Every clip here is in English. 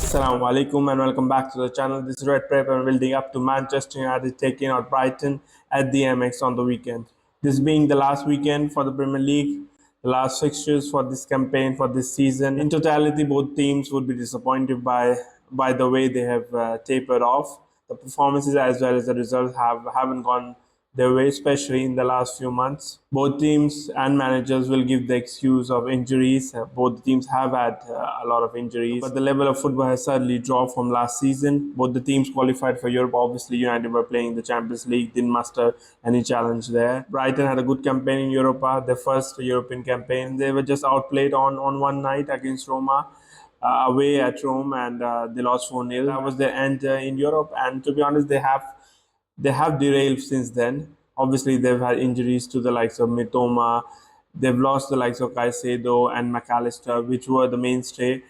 Assalamu alaikum and welcome back to the channel. This is Red Prep and building up to Manchester United taking out Brighton at the MX on the weekend. This being the last weekend for the Premier League, the last fixtures for this campaign, for this season. In totality, both teams would be disappointed by the way they have tapered off. The performances as well as the results haven't gone their way, especially in the last few months. Both teams and managers will give the excuse of injuries. Both teams have had a lot of injuries, but the level of football has certainly dropped from last season. Both the teams qualified for Europe. Obviously, United were playing the Champions League, didn't muster any challenge there. Brighton had a good campaign in Europa, their first European campaign. They were just outplayed on one night against Roma. Away at Rome, and they lost 4-0. That was their end in Europe, and to be honest, they have derailed since then. Obviously, they've had injuries to the likes of Mitoma. They've lost the likes of Caicedo and McAllister, which were the mainstay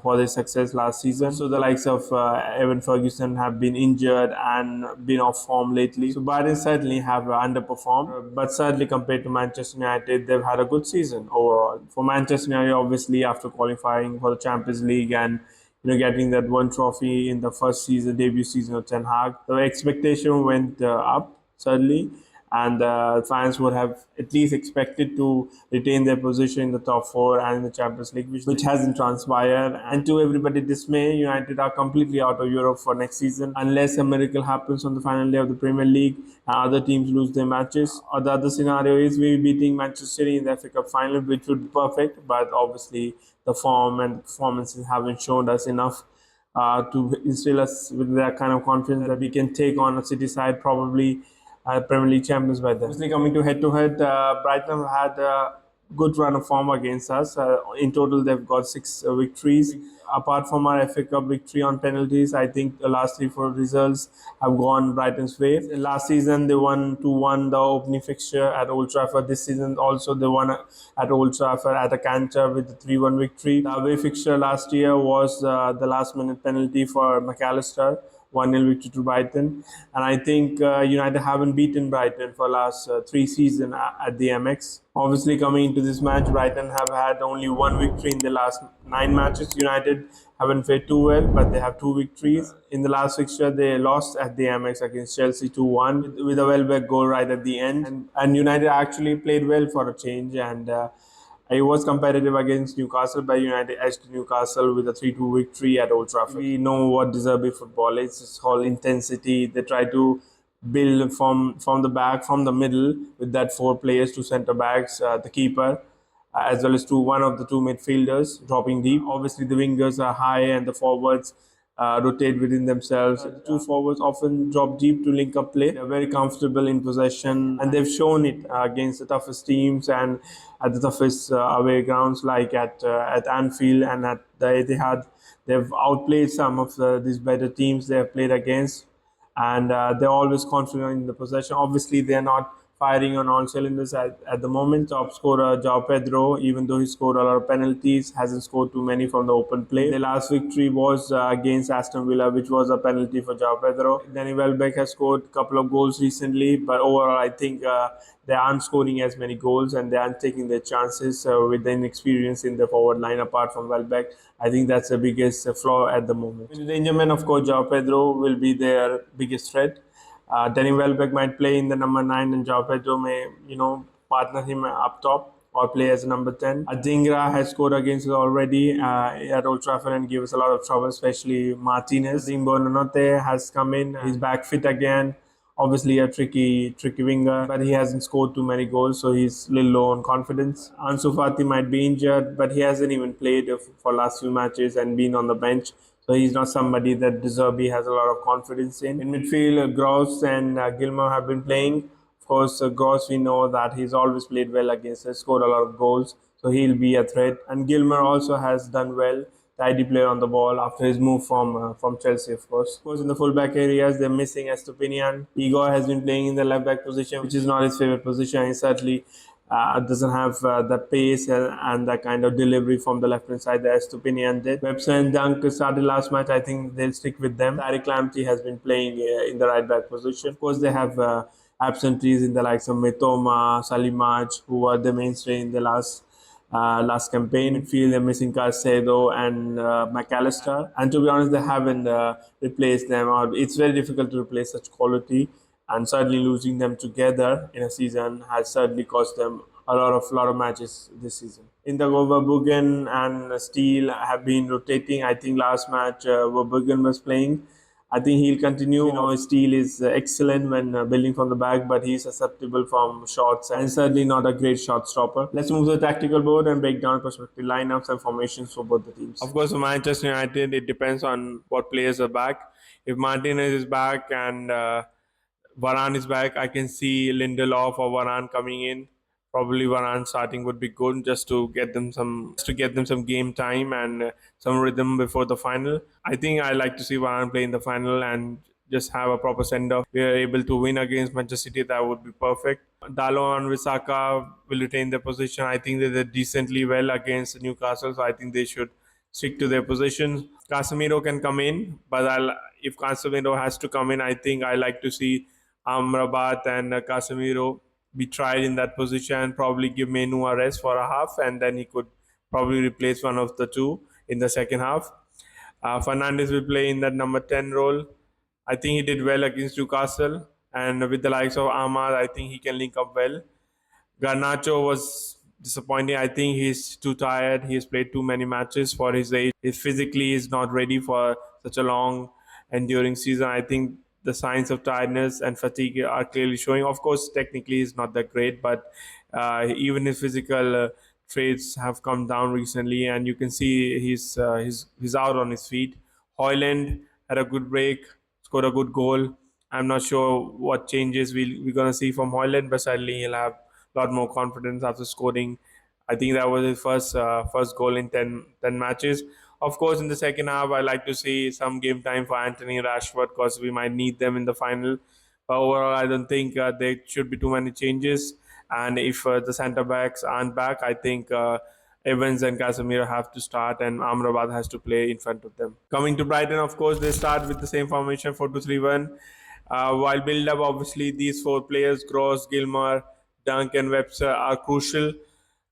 for their success last season. So the likes of Evan Ferguson have been injured and been off form lately. So Bayern certainly have underperformed, but certainly compared to Manchester United, they've had a good season overall. For Manchester United, obviously after qualifying for the Champions League and getting that one trophy in the first season, debut season of Ten Hag, the expectation went up certainly, and fans would have at least expected to retain their position in the top four and in the Champions League, which hasn't transpired. And to everybody's dismay, United are completely out of Europe for next season unless a miracle happens on the final day of the Premier League and other teams lose their matches. Or the other scenario is we beating Manchester City in the FA Cup final, which would be perfect, but obviously the form and performances haven't shown us enough to instill us with that kind of confidence that we can take on a City side, probably Premier League champions by then. Obviously, coming to head, Brighton had a good run of form against us. In total, they've got 6 victories. Apart from our FA Cup victory on penalties, I think the last 3-4 results have gone Brighton's way. Last season, they won 2-1 the opening fixture at Old Trafford. This season, also, they won at Old Trafford at a canter with a 3-1 victory. The away fixture last year was the last-minute penalty for McAllister. 1-0 victory to Brighton. And I think United haven't beaten Brighton for last 3 seasons at the MX. Obviously, coming into this match, Brighton have had only 1 victory in the last 9 matches. United haven't fared too well, but they have 2 victories. In the last fixture, they lost at the MX against Chelsea 2-1 with a Welbeck goal right at the end. And United actually played well for a change, and it was competitive against Newcastle, but United edged Newcastle with a 3-2 victory at Old Trafford. We know what Zerbi football is. It's all intensity. They try to build from the back, from the middle, with that 4 players, 2 centre backs, the keeper, as well as one of the 2 midfielders dropping deep. Obviously, the wingers are high and the forwards rotate within themselves. The 2 forwards often drop deep to link up play. They're very comfortable in possession, and they've shown it against the toughest teams and at the toughest away grounds like at Anfield and at the Etihad. They've outplayed some of these better teams they have played against, and they're always confident in the possession. Obviously, they're not firing on all cylinders at the moment. Top scorer João Pedro, even though he scored a lot of penalties, hasn't scored too many from the open play. The last victory was against Aston Villa, which was a penalty for João Pedro. Danny Welbeck has scored a couple of goals recently, but overall I think they aren't scoring as many goals and they aren't taking their chances with the inexperience in the forward line apart from Welbeck. I think that's the biggest flaw at the moment. With the injury, of course, João Pedro will be their biggest threat. Danny Welbeck might play in the number 9 and João Pedro may, partner him up top or play as a number 10. Adingra has scored against us already at Old Trafford and gave us a lot of trouble, especially Martinez. Buonanotte has come in. He's back fit again. Obviously a tricky winger, but he hasn't scored too many goals, so he's a little low on confidence. Ansu Fati might be injured, but he hasn't even played for last few matches and been on the bench. So he's not somebody that Zerbi has a lot of confidence in. In midfield, Gross and Gilmour have been playing. Of course, Gross, we know that he's always played well against us, scored a lot of goals, so he'll be a threat. And Gilmour also has done well, tidy player on the ball after his move from Chelsea, of course. Of course, in the fullback areas, they're missing Estupinian. Igor has been playing in the left-back position, which is not his favorite position. He certainly doesn't have the pace and the kind of delivery from the left-hand side that Estupinian did. Webster and Dunk started last match. I think they'll stick with them. Tariq Lamptey has been playing in the right-back position. Of course, they have absentees in the likes of Mitoma, Salimaj, who were the mainstay in the last last campaign. In midfield, they're missing Caicedo and McAllister, and to be honest, they haven't replaced them. Or it's very difficult to replace such quality, and certainly losing them together in a season has certainly cost them a lot of matches this season. In the Verbruggen and Steele have been rotating. I think last match Verbruggen was playing. I think he'll continue. Steele is excellent when building from the back, but he's susceptible from shots and certainly not a great shot stopper. Let's move to the tactical board and break down prospective lineups and formations for both the teams. Of course, for Manchester United, it depends on what players are back. If Martinez is back and Varane is back, I can see Lindelof or Varane coming in. Probably Varane starting would be good just to get them some game time and some rhythm before the final. I think I like to see Varane play in the final and just have a proper send off. We are able to win against Manchester City, that would be perfect. Dalot and Wisaka will retain their position. I think they did decently well against Newcastle, so I think they should stick to their positions. Casemiro can come in, but if Casemiro has to come in, I think I like to see Amrabat and Casemiro be tried in that position, probably give Menu a rest for a half, and then he could probably replace one of the two in the second half. Fernandes will play in that number 10 role. I think he did well against Newcastle, and with the likes of Ahmad, I think he can link up well. Garnacho was disappointing. I think he's too tired. He's played too many matches for his age. He physically is not ready for such a long, enduring season. I think the signs of tiredness and fatigue are clearly showing. Of course, technically he's not that great, but even his physical traits have come down recently, and you can see he's out on his feet. Hoyland had a good break, scored a good goal. I'm not sure what changes we're going to see from Hoyland, but certainly he'll have a lot more confidence after scoring. I think that was his first goal in 10 matches. Of course, in the second half, I like to see some game time for Anthony Rashford because we might need them in the final. But overall, I don't think there should be too many changes. And if the centre backs aren't back, I think Evans and Casemiro have to start, and Amrabat has to play in front of them. Coming to Brighton, of course, they start with the same formation 4-2-3-1. While build up, obviously, these four players, Gross, Gilmore, Dunk, and Webster, are crucial.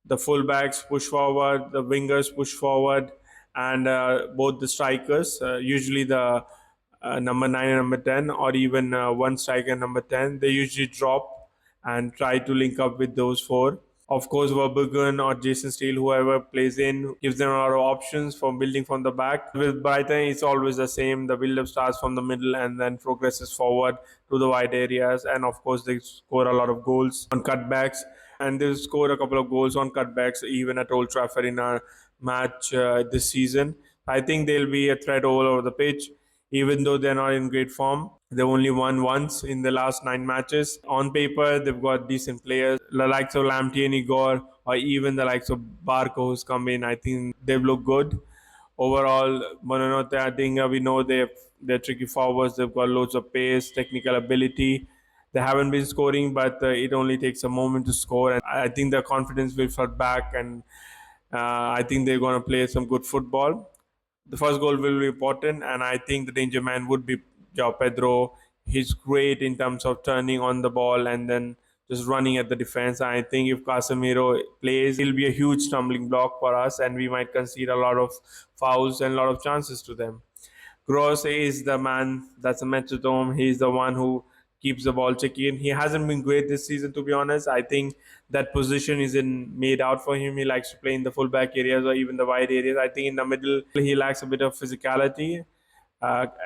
The fullbacks push forward, the wingers push forward, and both the strikers, usually the number 9 and number 10, or even one striker number 10, they usually drop and try to link up with those four. Of course, Verbruggen or Jason Steele, whoever plays in, gives them a lot of options for building from the back. With Brighton, it's always the same. The build-up starts from the middle and then progresses forward to the wide areas. And of course, they score a lot of goals on cutbacks. And they've scored a couple of goals on cutbacks, even at Old Trafford in our match this season. I think they'll be a threat all over the pitch, even though they're not in great form. They've only won once in the last 9 matches. On paper, they've got decent players, the likes of Lamptey and Igor, or even the likes of Barco who's come in. I think they've looked good. Overall, Mononote, I think we know they're tricky forwards. They've got loads of pace, technical ability. They haven't been scoring, but it only takes a moment to score. And I think their confidence will flood back, and I think they're going to play some good football. The first goal will be important, and I think the danger man would be João Pedro. He's great in terms of turning on the ball and then just running at the defense. I think if Casemiro plays, he'll be a huge stumbling block for us, and we might concede a lot of fouls and a lot of chances to them. Gross is the man that's a metronome. He's the one who keeps the ball chicken. He hasn't been great this season, to be honest. I think that position isn't made out for him. He likes to play in the fullback areas or even the wide areas. I think in the middle, he lacks a bit of physicality,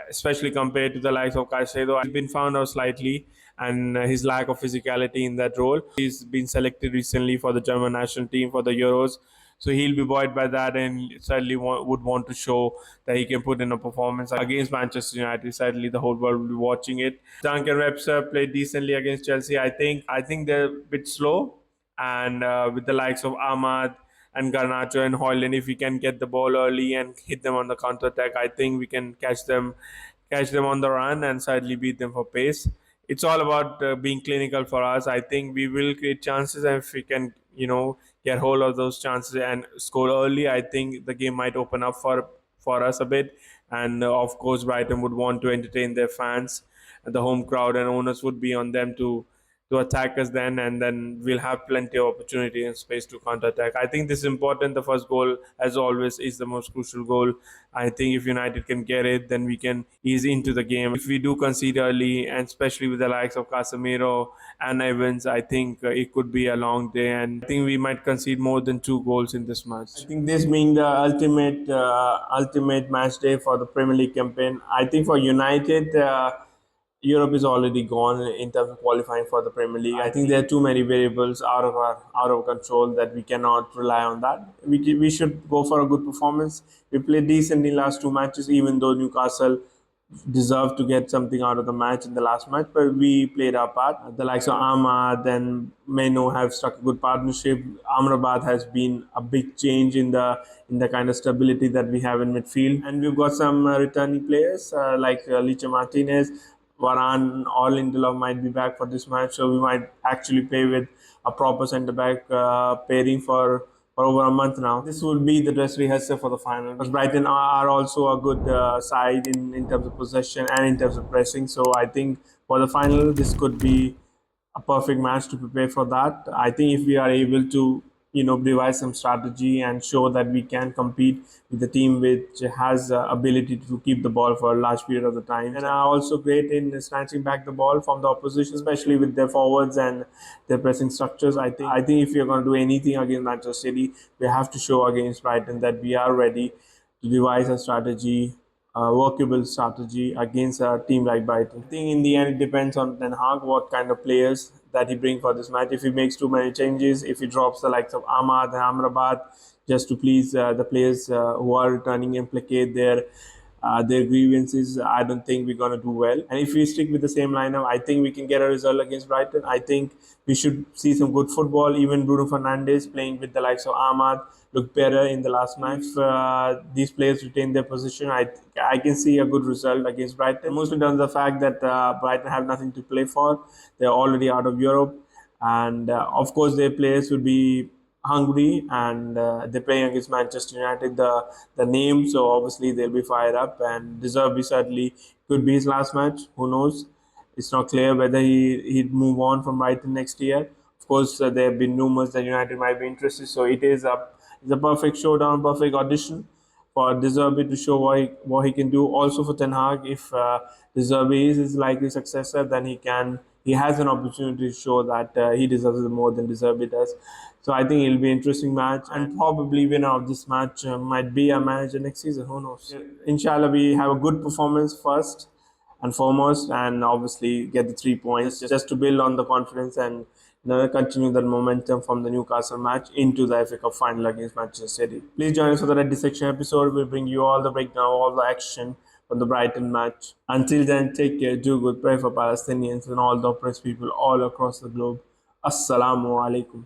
especially compared to the likes of Caicedo. He's been found out slightly, and his lack of physicality in that role. He's been selected recently for the German national team for the Euros. So he'll be buoyed by that, and certainly would want to show that he can put in a performance against Manchester United. Certainly, the whole world will be watching it. Duncan Webster played decently against Chelsea. I think they're a bit slow, and with the likes of Ahmad and Garnacho and Hoyland, if we can get the ball early and hit them on the counter attack, I think we can catch them on the run and certainly beat them for pace. It's all about being clinical for us. I think we will create chances, and if we can, get hold of those chances and score early, I think the game might open up for us a bit. And of course, Brighton would want to entertain their fans, and the home crowd and owners would be on them to to attack us then, and then we'll have plenty of opportunity and space to counter attack. I think this is important. The first goal, as always, is the most crucial goal. I think if United can get it, then we can ease into the game. If we do concede early, and especially with the likes of Casemiro and Evans, I think it could be a long day, and I think we might concede more than 2 goals in this match. I think this being the ultimate match day for the Premier League campaign. I think for United. Europe is already gone in terms of qualifying for the Premier League. I think there are too many variables out of control that we cannot rely on that. We should go for a good performance. We played decent in last 2 matches, even though Newcastle deserved to get something out of the match in the last match, but we played our part. The likes of Ahmad and Meno have struck a good partnership. Amrabat has been a big change in the kind of stability that we have in midfield, and we've got some returning players like Licha Martinez. Varane or Lindelof might be back for this match, so we might actually play with a proper centre back pairing for over a month now. This will be the dress rehearsal for the final, because Brighton are also a good side in terms of possession and in terms of pressing. So I think for the final, this could be a perfect match to prepare for that. I think if we are able to, devise some strategy and show that we can compete with the team which has ability to keep the ball for a large period of the time, and are also great in snatching back the ball from the opposition, especially with their forwards and their pressing structures. I think if we are going to do anything against Manchester City, we have to show against Brighton that we are ready to devise a strategy, a workable strategy against a team like Brighton. I think in the end it depends on Ten Hag what kind of players that he brings for this match. If he makes too many changes, if he drops the likes of Ahmad and Amrabat just to please the players who are returning and placate their grievances, I don't think we're going to do well. And if we stick with the same lineup, I think we can get a result against Brighton. I think we should see some good football. Even Bruno Fernandes playing with the likes of Ahmad looked better in the last match. If these players retain their position, I can see a good result against Brighton. Mostly down to the fact that Brighton have nothing to play for. They're already out of Europe, and of course their players would be hungry, and they're playing against Manchester United, the name, so obviously they'll be fired up, and Zerbi certainly could be his last match. Who knows? It's not clear whether he'd move on from Brighton next year. Of course, there have been rumors that United might be interested, so it's a perfect showdown, perfect audition for De Zerbi to show what he can do. Also for Ten Hag, if De Zerbi is his likely successor, then he has an opportunity to show that he deserves it more than De Zerbi does. So I think it'll be an interesting match, and probably winner of this match might be a manager next season. Who knows? Inshallah, we have a good performance first and foremost, and obviously get the 3 points just to build on the confidence and continue that momentum from the Newcastle match into the FA Cup final against Manchester City. Please join us for the Red Dissection episode. We'll bring you all the breakdown, all the action from the Brighton match. Until then, take care, do good, pray for Palestinians and all the oppressed people all across the globe. Assalamu alaikum.